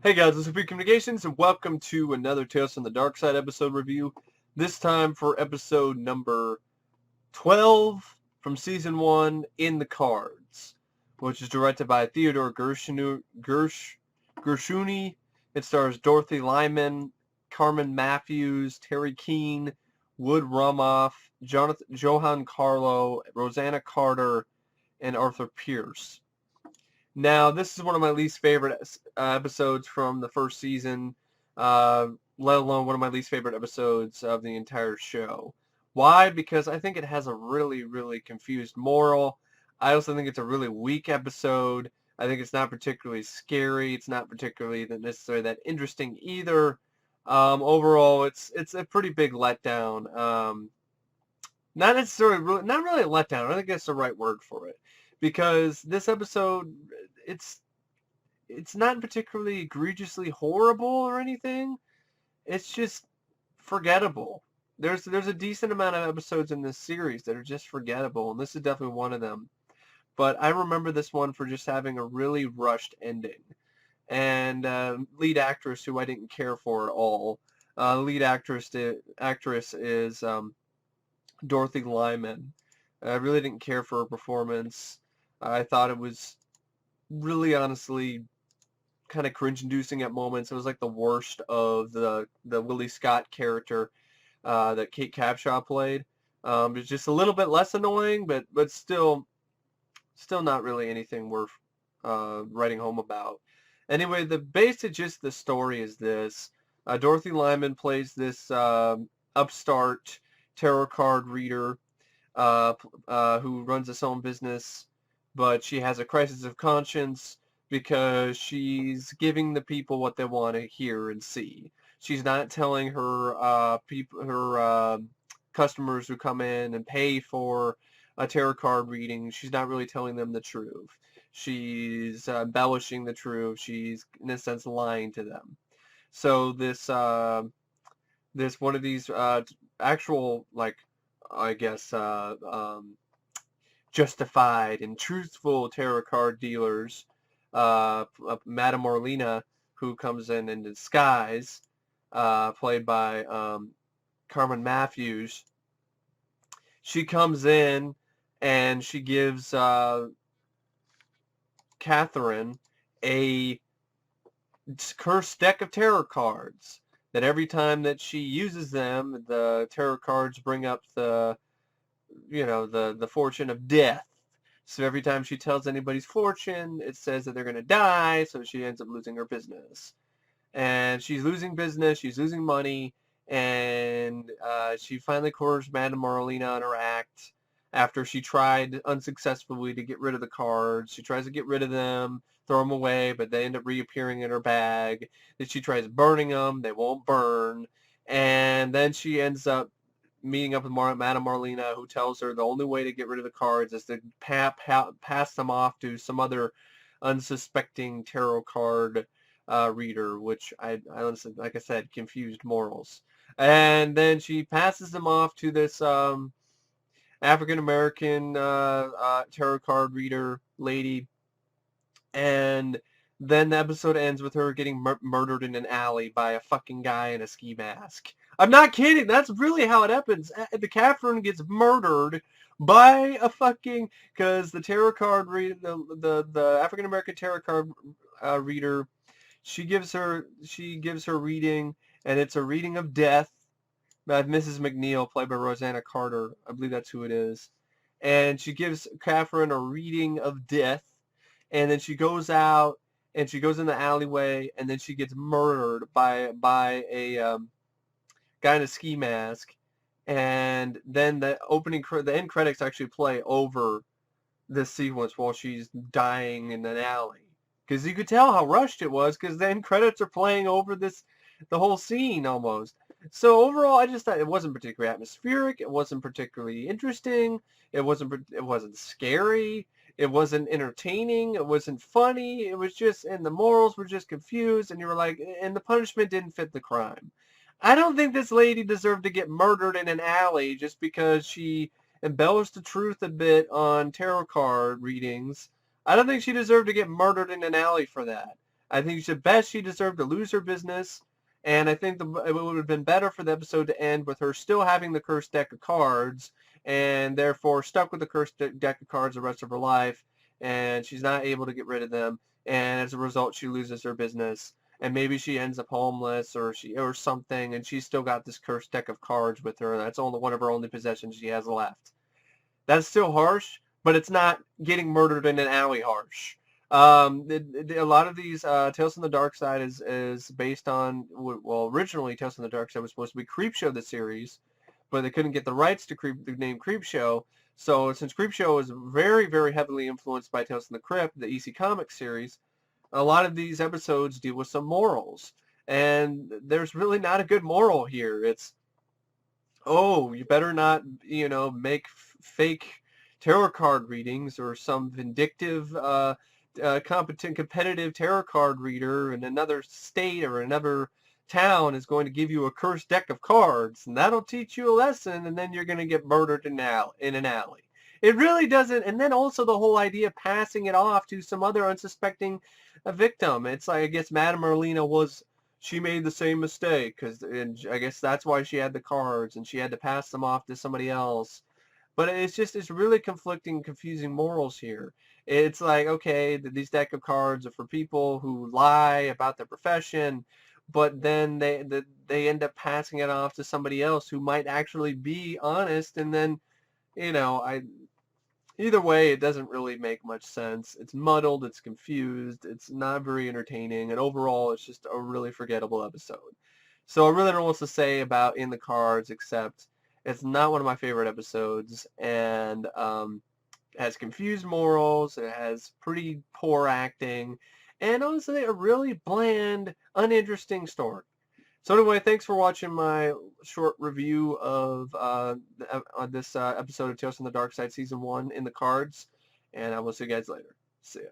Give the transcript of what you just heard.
Hey guys, this is Free Communications, and welcome to another Tales from the Darkside episode review. This time for episode number 12 from Season 1, In the Cards, which is directed by Theodore Gershuny. It stars Dorothy Lyman, Carmen Matthews, Teri Keane, Romoff, Johann Carlo, Rosanna Carter, and Arthur Pierce. Now, this is one of my least favorite episodes from the first season, let alone one of my least favorite episodes of the entire show. Why? Because I think it has a really, really confused moral. I also think it's a really weak episode. I think it's not particularly scary. It's not particularly necessarily that interesting either. Overall, it's a pretty big letdown. Not really a letdown. I don't think that's the right word for it. Because this episode, it's not particularly egregiously horrible or anything. It's just forgettable. There's a decent amount of episodes in this series that are just forgettable, and this is definitely one of them. But I remember this one for just having a really rushed ending. And lead actress who I didn't care for at all. Lead actress is Dorothy Lyman. I really didn't care for her performance. I thought it was really honestly kind of cringe-inducing at moments. It was like the worst of the Willie Scott character that Kate Capshaw played. It was just a little bit less annoying, but still not really anything worth writing home about. Anyway, the basic gist of the story is this. Dorothy Lyman plays this upstart tarot card reader who runs his own business, but she has a crisis of conscience because she's giving the people what they want to hear and see. She's not telling her customers who come in and pay for a tarot card reading. She's not really telling them the truth. She's embellishing the truth. She's in a sense lying to them. So this one of these actual, like, I guess justified and truthful tarot card dealers, Madame Orlina, who comes in disguise, played by Carmen Matthews. She comes in and she gives Catherine a cursed deck of tarot cards that every time that she uses them, the tarot cards bring up the fortune of death. So every time she tells anybody's fortune, it says that they're going to die, so she ends up losing her business. And she's losing business, she's losing money, and she finally corners Madame Marlena on her act after she tried unsuccessfully to get rid of the cards. She tries to get rid of them, throw them away, but they end up reappearing in her bag. Then she tries burning them, they won't burn. And then she ends up meeting up with Madame Marlena, who tells her the only way to get rid of the cards is to pass them off to some other unsuspecting tarot card reader, which I honestly, like I said, confused morals. And then she passes them off to this African-American tarot card reader lady, and then the episode ends with her getting murdered in an alley by a fucking guy in a ski mask. I'm not kidding. That's really how it happens. The Catherine gets murdered by a fucking, because the tarot card the African American tarot card reader, she gives her reading, and it's a reading of death by Mrs. McNeil, played by Rosanna Carter. I believe that's who it is. And she gives Catherine a reading of death, and then she goes out and she goes in the alleyway, and then she gets murdered by a guy in a ski mask. And then the end credits actually play over this sequence while she's dying in an alley, because you could tell how rushed it was, because the end credits are playing over the whole scene almost. So overall, I just thought it wasn't particularly atmospheric. It wasn't particularly interesting. It wasn't scary. It wasn't entertaining. It wasn't funny. It was just, and the morals were just confused, and you were like, and the punishment didn't fit the crime. I don't think this lady deserved to get murdered in an alley just because she embellished the truth a bit on tarot card readings. I don't think she deserved to get murdered in an alley for that. I think she deserved to lose her business. And I think it would have been better for the episode to end with her still having the cursed deck of cards, and therefore stuck with the cursed deck of cards the rest of her life, and she's not able to get rid of them, and as a result she loses her business, and maybe she ends up homeless or something, and she's still got this cursed deck of cards with her, and that's only one of her only possessions she has left. That's still harsh, but it's not getting murdered in an alley harsh. A lot of these Tales from the Darkside is based on, well, originally Tales from the Darkside was supposed to be Creepshow the series, but they couldn't get the rights to the name Creepshow. So since Creepshow is very, very heavily influenced by Tales from the Crypt, the EC Comics series, a lot of these episodes deal with some morals. And there's really not a good moral here. It's, oh, you better not, make fake tarot card readings, or some vindictive, competent, competitive tarot card reader in another state or another town is going to give you a cursed deck of cards, and that'll teach you a lesson, and then you're going to get murdered in an alley. It really doesn't. And then also the whole idea of passing it off to some other unsuspecting victim. It's like, I guess Madame Merlina she made the same mistake, and I guess that's why she had the cards, and she had to pass them off to somebody else. But it's really conflicting, confusing morals here. It's like, okay, these deck of cards are for people who lie about their profession, but then they end up passing it off to somebody else who might actually be honest, and then, either way, it doesn't really make much sense. It's muddled, it's confused, it's not very entertaining, and overall, it's just a really forgettable episode. So I really don't know what to say about In the Cards, except it's not one of my favorite episodes, and it has confused morals, it has pretty poor acting, and honestly, a really bland, uninteresting story. So anyway, thanks for watching my short review of this episode of Tales from the Darkside Season 1 In the Cards, and I will see you guys later. See ya.